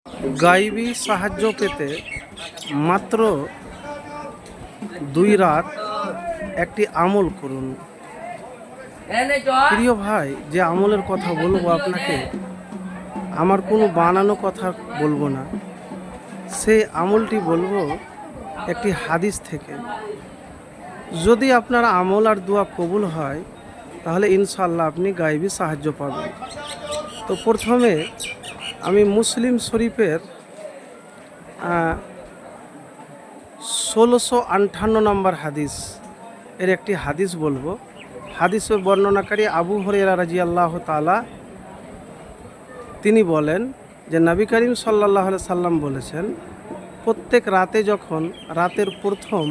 গাইবী সাহায্য পেতে মাত্র 2 রাত একটি আমল করুন। প্রিয় ভাই, যে আমলের কথা বলবো আপনাকে, আমার কোনো বানানো কথা বলবো না, সেই আমলটি বলবো একটি হাদিস থেকে। যদি আপনার আমল আর দোয়া কবুল হয় তাহলে ইনশাআল্লাহ আপনি গাইবী সাহায্য পাবেন। তো প্রথমে আমি মুসলিম শরীফের 1658 নম্বর হাদিস এর একটি হাদিস বলবো। হাদিসের বর্ণনাকারী আবু হুরায়রা রাদিয়াল্লাহু তাআলা তিনি বলেন যে নবী করিম সাল্লাল্লাহু আলাইহি সাল্লাম বলেছেন, প্রত্যেক রাতে যখন রাতের প্রথম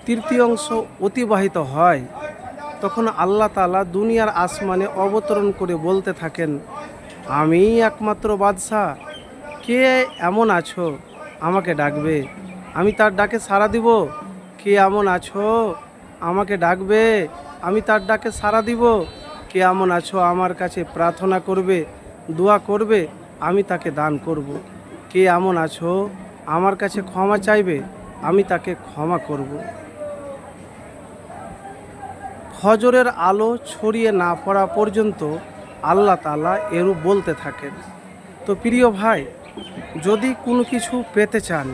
তৃতীয়াংশ অতিবাহিত হয় তখন আল্লাহ তাআলা দুনিয়ার আসমানে অবতরণ করে বলতে থাকেন, আমি একমাত্র বাদশাহ, কে এমন আছো আমাকে ডাকবে, আমি তার ডাকে সাড়া দিব। কে এমন আছো আমাকে ডাকবে, আমি তার ডাকে সাড়া দিব। কে এমন আছো আমার কাছে প্রার্থনা করবে, দোয়া করবে, আমি তাকে দান করব। কে এমন আছো আমার কাছে ক্ষমা চাইবে, আমি তাকে ক্ষমা করব। ফজরের আলো ছড়িয়ে না পড়া পর্যন্ত আল্লাহ তাআলা এরূপ বলতে থাকেন। তো প্রিয় ভাই, যদি কোনো কিছু পেতে চান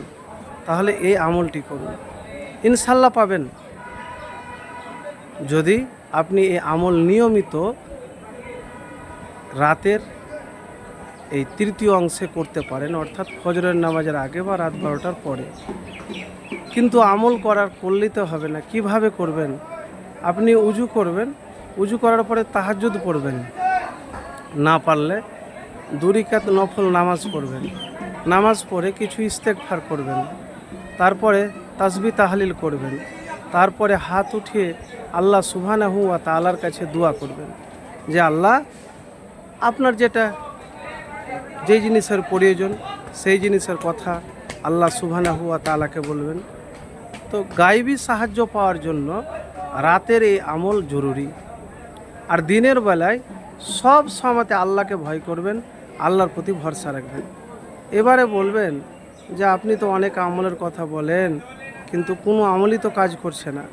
তাহলে এই আমলটি করুন, ইনশাল্লাহ পাবেন। যদি আপনি এই আমল নিয়মিত রাতের এই তৃতীয় অংশে করতে পারেন, অর্থাৎ ফজরের নামাজের আগে বা রাত 12টার পরে। কিন্তু আমল করলেই তো হবে না। কিভাবে করবেন? আপনি উজু করবেন, উজু করার পরে তাহাজ্জুদ পড়বেন, না পারলে 2 রাকাত নফল নামাজ পড়বেন, নামাজ পড়ে কিছু ইস্তেগফার করবেন, তারপরে তাসবিহ তাহলিল করবেন, তারপরে হাত উঠিয়ে আল্লাহ সুবহানাহু ওয়া তাআলার কাছে দোয়া করবেন যে আল্লাহ, আপনার যে জিনিসের প্রয়োজন সেই জিনিসের কথা আল্লাহ সুবহানাহু ওয়া তাআলাকে বলবেন। তো গায়বী সাহায্য পাওয়ার জন্য রাতের এই আমল জরুরি। আর দিনের বেলায় সব সময়তে আল্লাহকে ভয় করবেন, আল্লাহর প্রতি ভরসা রাখবেন। এবারে বলবেন যে আপনি তো অনেক আমলের কথা বলেন, কিন্তু কোনো আমলই তো কাজ করছে না।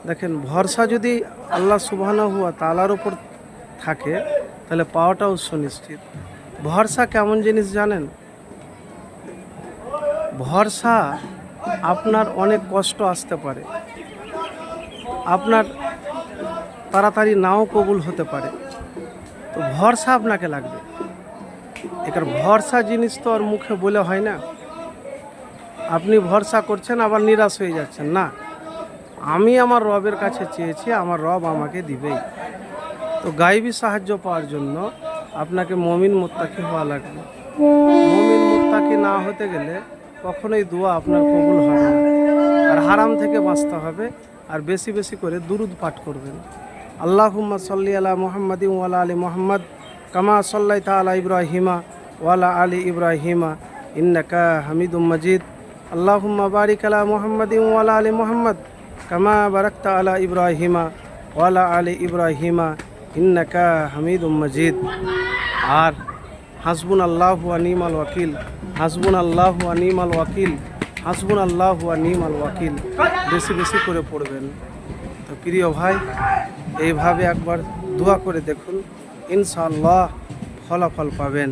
দেখেন, ভরসা যদি আল্লাহ সুবহানাহু ওয়া তাআলার উপর থাকে তাহলে পাওয়াটাও সুনিশ্চিত। ভরসা কেমন জিনিস জানেন? ভরসা, আপনার অনেক কষ্ট আসতে পারে, আপনার তাড়াতাড়ি নাও কবুল হতে পারে, তো ভরসা আপনাকে লাগবে। এখানে ভরসা জিনিস তো আর মুখে বলে হয় না। আপনি ভরসা করছেন আবার নিরাশ হয়ে যাচ্ছেন না। আমি আমার রবের কাছে চেয়েছি, আমার রব আমাকে দিবেই। তো গায়বী সাহায্য পাওয়ার জন্য আপনাকে মুমিন মুত্তাকি হওয়া লাগবে। মুমিন মুত্তাকি না হতে গেলে কখনোই দোয়া আপনার কবুল হবে না। আর হারাম থেকে বাঁচতে হবে, আর বেশি বেশি করে দুরুদ পাঠ করবেন। আল্লাহুম্মা সাল্লি আলা মুহাম্মাদিন ওয়া আলা আলি মুহাম্মাদ কামা সাল্লাইতা আলা ইব্রাহিমা ওয়া আলা আলি ইব্রাহিমা ইন্নাকা হামিদুম মাজিদ। আল্লাহুম্মা বারিক আলা মুহাম্মাদিন ওয়া আলা আলি মুহাম্মাদ কামা বারাকতা আলা ইব্রাহিমা ওয়া আলা আলি ইব্রাহিমা ইন্নাকা হামিদুম মাজিদ। আর হাসবুনাল্লাহু ওয়া নি'মাল ওয়াকিল, হাসবুনাল্লাহু ওয়া নি'মাল ওয়াকিল, হাসবুনাল্লাহু ওয়া নি'মাল ওয়াকিল বেশি বেশি করে পড়বেন। তো প্রিয় ভাই, এইভাবে একবার দোয়া করে দেখুন, ইনশাআল্লাহ ফলাফল পাবেন।